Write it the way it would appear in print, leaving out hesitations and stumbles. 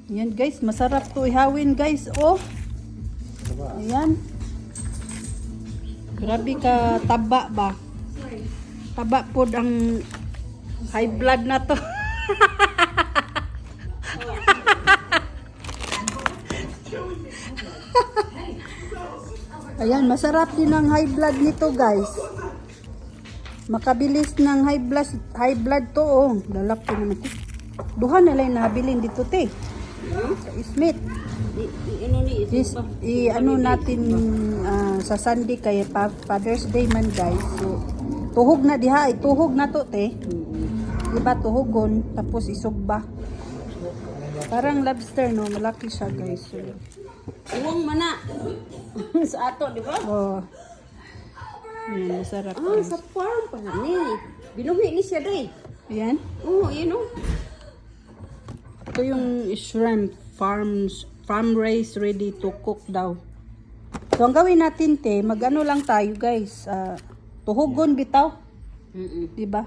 Yan guys, masarap to ihawin guys. Oh. Ayan. Grabe ka taba ba? Taba po ang high blood na to. Ayan, masarap din ang high blood nito guys. Makabilis ng high blood to oh. Lalaki naman ito. Duha na lang nabilin dito te. Smith. Ano natin sa Sunday kay Father's Day man guys. So, tuhog na diha, tuhog na to te. Diba tuhogon tapos isugba. Parang lobster no, malaki siya guys. So, Uwang mana. Sa ato, di ba? oh. Yan, masarap. Ah, sa farm pa ni. Binuhi ni siya day. Ayan. Oh, yun oh. Ito yung shrimp farm raised ready to cook daw. So ang gawin natin te, magano lang tayo guys. Tuhogon bitaw. 'Di ba?